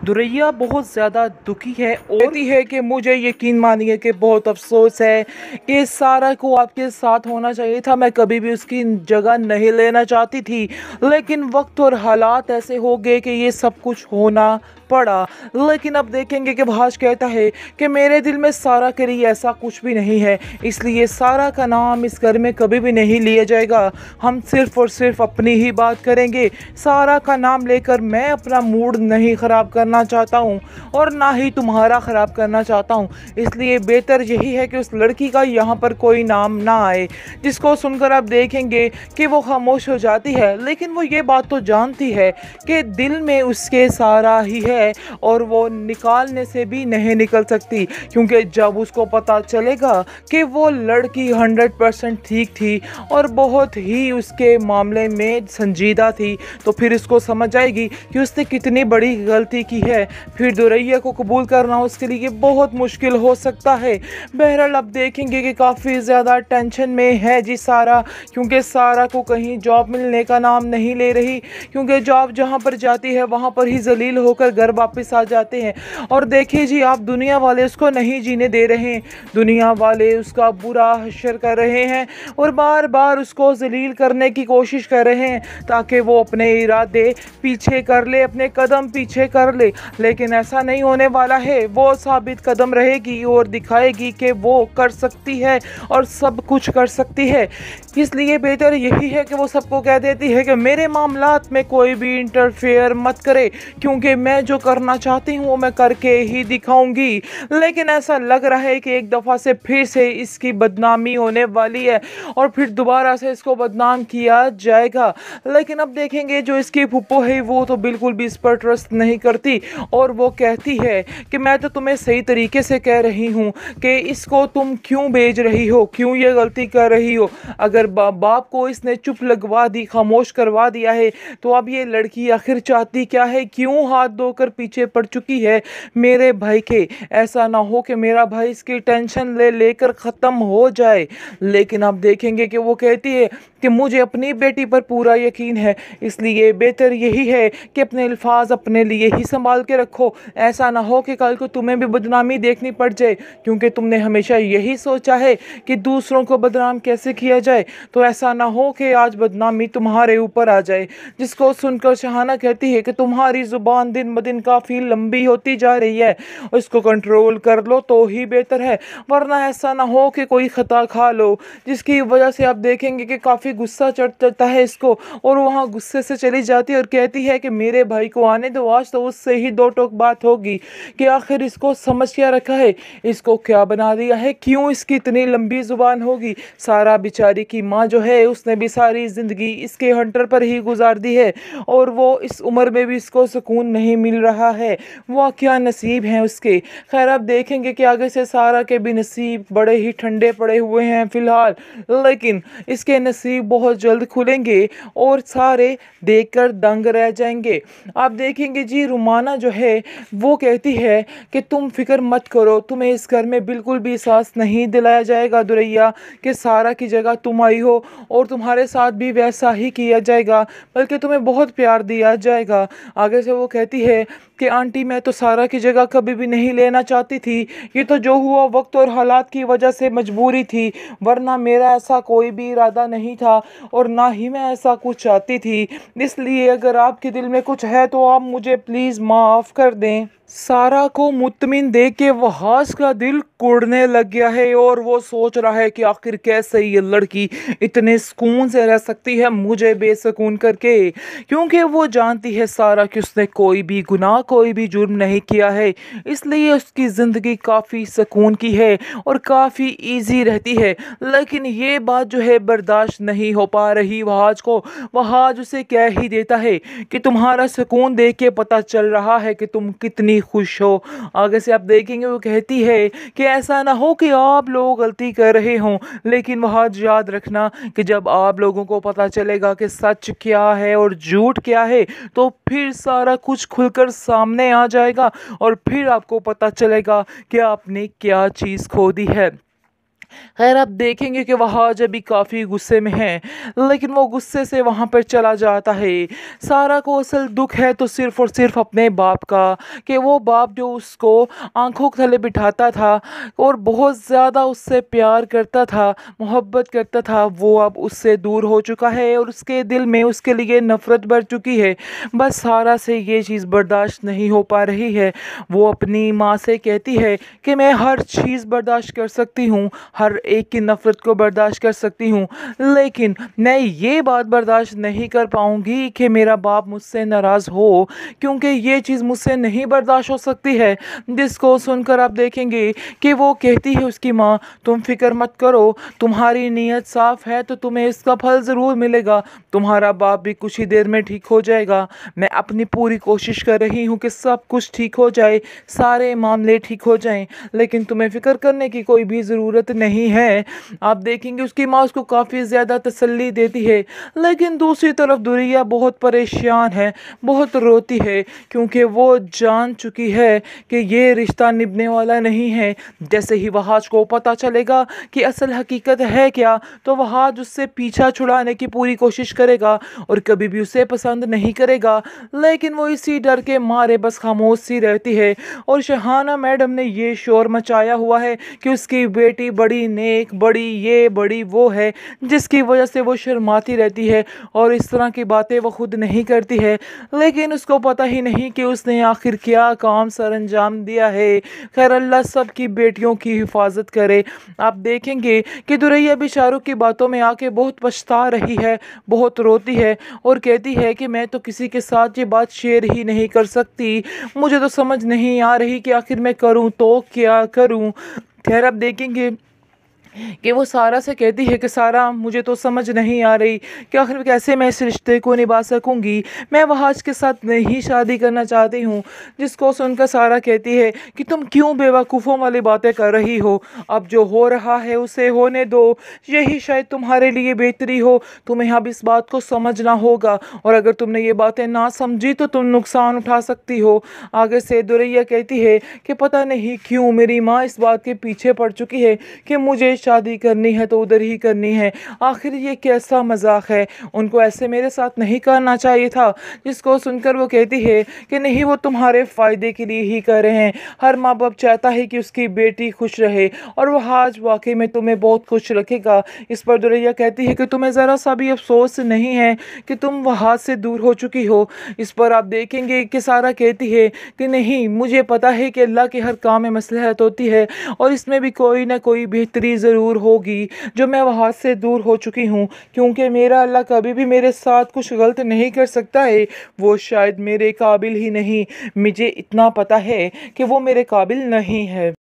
दुरैया बहुत ज़्यादा दुखी है और कहती है कि मुझे यकीन मानिए कि बहुत अफसोस है कि सारा को आपके साथ होना चाहिए था। मैं कभी भी उसकी जगह नहीं लेना चाहती थी, लेकिन वक्त और हालात ऐसे हो गए कि ये सब कुछ होना पड़ा। लेकिन अब देखेंगे कि भाज कहता है कि मेरे दिल में सारा के लिए ऐसा कुछ भी नहीं है, इसलिए सारा का नाम इस घर में कभी भी नहीं लिया जाएगा। हम सिर्फ और सिर्फ अपनी ही बात करेंगे। सारा का नाम लेकर मैं अपना मूड नहीं ख़राब करना चाहता हूँ और ना ही तुम्हारा ख़राब करना चाहता हूँ, इसलिए बेहतर यही है कि उस लड़की का यहाँ पर कोई नाम ना आए। जिसको सुनकर आप देखेंगे कि वो खामोश हो जाती है, लेकिन वो ये बात तो जानती है कि दिल में उसके सारा ही है और वो निकालने से भी नहीं निकल सकती, क्योंकि जब उसको पता चलेगा कि वो लड़की 100% ठीक थी और बहुत ही उसके मामले में संजीदा थी, तो फिर उसको समझ आएगी कि उसने कितनी बड़ी गलती की है। फिर दुरैया को कबूल करना उसके लिए बहुत मुश्किल हो सकता है। बहरहाल अब देखेंगे कि काफ़ी ज़्यादा टेंशन में है जी सारा, क्योंकि सारा को कहीं जॉब मिलने का नाम नहीं ले रही, क्योंकि जॉब जहाँ पर जाती है वहाँ पर ही जलील होकर घर वापस आ जाते हैं। और देखिए जी आप, दुनिया वाले उसको नहीं जीने दे रहे हैं, दुनिया वाले उसका बुरा हश्र कर रहे हैं और बार बार उसको जलील करने की कोशिश कर रहे हैं ताकि वो अपने इरादे पीछे कर ले, अपने कदम पीछे कर ले। लेकिन ऐसा नहीं होने वाला है, वो साबित कदम रहेगी और दिखाएगी कि वो कर सकती है और सब कुछ कर सकती है। इसलिए बेहतर यही है कि वो सबको कह देती है कि मेरे मामलात में कोई भी इंटरफेयर मत करे, क्योंकि मैं जो करना चाहती हूँ वो मैं करके ही दिखाऊंगी। लेकिन ऐसा लग रहा है कि एक दफ़ा से फिर से इसकी बदनामी होने वाली है और फिर दोबारा से इसको बदनाम किया जाएगा। लेकिन अब देखेंगे जो इसकी फुप्पो है वो तो बिल्कुल भी इस पर ट्रस्ट नहीं करती और वो कहती है कि मैं तो तुम्हें सही तरीके से कह रही हूँ कि इसको तुम क्यों भेज रही हो, क्यों ये गलती कर रही हो। अगर बाप को इसने चुप लगवा दी, खामोश करवा दिया है, तो अब ये लड़की आखिर चाहती क्या है, क्यों हाथ धोकर पीछे पड़ चुकी है मेरे भाई के। ऐसा ना हो कि मेरा भाई इसकी टेंशन ले लेकर ख़त्म हो जाए। लेकिन अब देखेंगे कि वो कहती है कि मुझे अपनी बेटी पर पूरा यकीन है, इसलिए बेहतर यही है कि अपने अल्फाज अपने लिए ही संभाल के रखो। ऐसा ना हो कि कल को तुम्हें भी बदनामी देखनी पड़ जाए, क्योंकि तुमने हमेशा यही सोचा है कि दूसरों को बदनाम कैसे किया जाए, तो ऐसा ना हो कि आज बदनामी तुम्हारे ऊपर आ जाए। जिसको सुनकर शहाना कहती है कि तुम्हारी ज़ुबान दिन ब दिन काफ़ी लंबी होती जा रही है, इसको कंट्रोल कर लो तो ही बेहतर है, वरना ऐसा ना हो कि कोई ख़ता खा लो जिसकी वजह से आप देखेंगे कि काफ़ी गुस्सा चढ़ता है इसको और वहाँ गुस्से से चली जाती है और कहती है कि मेरे भाई को आने दो, आज तो उससे ही दो टोक बात होगी कि आखिर इसको समझ क्या रखा है, इसको क्या बना दिया है, क्यों इसकी इतनी लंबी ज़ुबान होगी। सारा बेचारी की माँ जो है उसने भी सारी ज़िंदगी इसके हंटर पर ही गुजार दी है और वो इस उम्र में भी इसको सुकून नहीं मिल रहा है। वो क्या नसीब हैं उसके। खैर अब देखेंगे कि आगे से सारा के भी नसीब बड़े ही ठंडे पड़े हुए हैं फ़िलहाल, लेकिन इसके नसीब बहुत जल्द खुलेंगे और सारे देखकर दंग रह जाएंगे। आप देखेंगे जी रुमाना जो है वो कहती है कि तुम फिक्र मत करो, तुम्हें इस घर में बिल्कुल भी एहसास नहीं दिलाया जाएगा दुरैया कि सारा की जगह तुम आई हो, और तुम्हारे साथ भी वैसा ही किया जाएगा, बल्कि तुम्हें बहुत प्यार दिया जाएगा। आगे से वो कहती है कि आंटी मैं तो सारा की जगह कभी भी नहीं लेना चाहती थी, ये तो जो हुआ वक्त और हालात की वजह से मजबूरी थी, वरना मेरा ऐसा कोई भी इरादा नहीं था और ना ही मैं ऐसा कुछ चाहती थी। इसलिए अगर आपके दिल में कुछ है तो आप मुझे प्लीज़ माफ़ कर दें। सारा को मुतमिन देख के वहाज का दिल कुड़ने लग गया है और वो सोच रहा है कि आखिर कैसे ये लड़की इतने सुकून से रह सकती है मुझे बेसुकून करके, क्योंकि वो जानती है सारा कि उसने कोई भी गुनाह कोई भी जुर्म नहीं किया है, इसलिए उसकी ज़िंदगी काफ़ी सुकून की है और काफ़ी इजी रहती है। लेकिन ये बात जो है बर्दाश्त नहीं हो पा रही वहाज को। वहाज उसे कह ही देता है कि तुम्हारा सुकून देख के पता चल रहा है कि तुम कितनी खुश हो। आगे से आप देखेंगे वो कहती है कि ऐसा ना हो कि आप लोग गलती कर रहे हों, लेकिन वहाँ याद रखना कि जब आप लोगों को पता चलेगा कि सच क्या है और झूठ क्या है, तो फिर सारा कुछ खुलकर सामने आ जाएगा और फिर आपको पता चलेगा कि आपने क्या चीज़ खो दी है। खैर आप देखेंगे कि वहाज अभी काफ़ी गुस्से में है, लेकिन वो गुस्से से वहाँ पर चला जाता है। सारा को असल दुख है तो सिर्फ़ और सिर्फ अपने बाप का, कि वो बाप जो उसको आंखों के तले बिठाता था और बहुत ज़्यादा उससे प्यार करता था, मोहब्बत करता था, वो अब उससे दूर हो चुका है और उसके दिल में उसके लिए नफ़रत बढ़ चुकी है। बस सारा से ये चीज़ बर्दाश्त नहीं हो पा रही है। वो अपनी माँ से कहती है कि मैं हर चीज़ बर्दाश्त कर सकती हूँ, हर एक की नफ़रत को बर्दाश्त कर सकती हूँ, लेकिन मैं ये बात बर्दाश्त नहीं कर पाऊँगी कि मेरा बाप मुझसे नाराज़ हो, क्योंकि ये चीज़ मुझसे नहीं बर्दाश्त हो सकती है। जिसको सुनकर आप देखेंगे कि वो कहती है उसकी माँ, तुम फिक्र मत करो, तुम्हारी नीयत साफ़ है तो तुम्हें इसका फल ज़रूर मिलेगा, तुम्हारा बाप भी कुछ ही देर में ठीक हो जाएगा। मैं अपनी पूरी कोशिश कर रही हूँ कि सब कुछ ठीक हो जाए, सारे मामले ठीक हो जाएं, लेकिन तुम्हें फ़िक्र करने की कोई भी ज़रूरत नहीं है। आप देखेंगे उसकी माँ उसको काफ़ी ज़्यादा तसल्ली देती है, लेकिन दूसरी तरफ दुरिया बहुत परेशान है, बहुत रोती है, क्योंकि वो जान चुकी है कि ये रिश्ता निभने वाला नहीं है। जैसे ही वहाज को पता चलेगा कि असल हकीकत है क्या, तो वहाज उससे पीछा छुड़ाने की पूरी कोशिश करेगा और कभी भी उसे पसंद नहीं करेगा, लेकिन वो इसी डर के मारे बस खामोश सी रहती है। और शहाना मैडम ने ये शोर मचाया हुआ है कि उसकी बेटी बड़ी नेक, बड़ी ये बड़ी वो है, जिसकी वजह से वो शर्माती रहती है और इस तरह की बातें वो खुद नहीं करती है, लेकिन उसको पता ही नहीं कि उसने आखिर क्या काम सर अंजाम दिया है। खैर अल्लाह सब की बेटियों की हिफाजत करे। आप देखेंगे कि दुरैया भी शाहरुख की बातों में आके बहुत पछता रही है, बहुत रोती है और कहती है कि मैं तो किसी के साथ ये बात शेयर ही नहीं कर सकती, मुझे तो समझ नहीं आ रही कि आखिर मैं करूं तो क्या करूं। खैर आप देखेंगे कि वो सारा से कहती है कि सारा मुझे तो समझ नहीं आ रही कि आखिर कैसे मैं इस रिश्ते को निभा सकूंगी, मैं वहाज के साथ नहीं शादी करना चाहती हूँ। जिसको सुनकर सारा कहती है कि तुम क्यों बेवकूफ़ों वाली बातें कर रही हो, अब जो हो रहा है उसे होने दो, यही शायद तुम्हारे लिए बेहतरी हो, तुम्हें अब इस बात को समझना होगा और अगर तुमने ये बातें ना समझी तो तुम नुकसान उठा सकती हो। आगे से दुरैया कहती है कि पता नहीं क्यों मेरी माँ इस बात के पीछे पड़ चुकी है कि मुझे शादी करनी है तो उधर ही करनी है, आखिर ये कैसा मजाक है, उनको ऐसे मेरे साथ नहीं करना चाहिए था। जिसको सुनकर वो कहती है कि नहीं, वो तुम्हारे फ़ायदे के लिए ही कर रहे हैं, हर माँ बाप चाहता है कि उसकी बेटी खुश रहे और वह आज वाकई में तुम्हें बहुत खुश रखेगा। इस पर दुरैया कहती है कि तुम्हें ज़रा सा भी अफसोस नहीं है कि तुम वहाँ से दूर हो चुकी हो। इस पर आप देखेंगे कि सारा कहती है कि नहीं, मुझे पता है कि अल्लाह के हर काम में मसलहत होती है और इसमें भी कोई ना कोई बेहतरी ज़रूर होगी जो मैं वहाँ से दूर हो चुकी हूँ, क्योंकि मेरा अल्लाह कभी भी मेरे साथ कुछ गलत नहीं कर सकता है, वो शायद मेरे काबिल ही नहीं, मुझे इतना पता है कि वो मेरे काबिल नहीं है।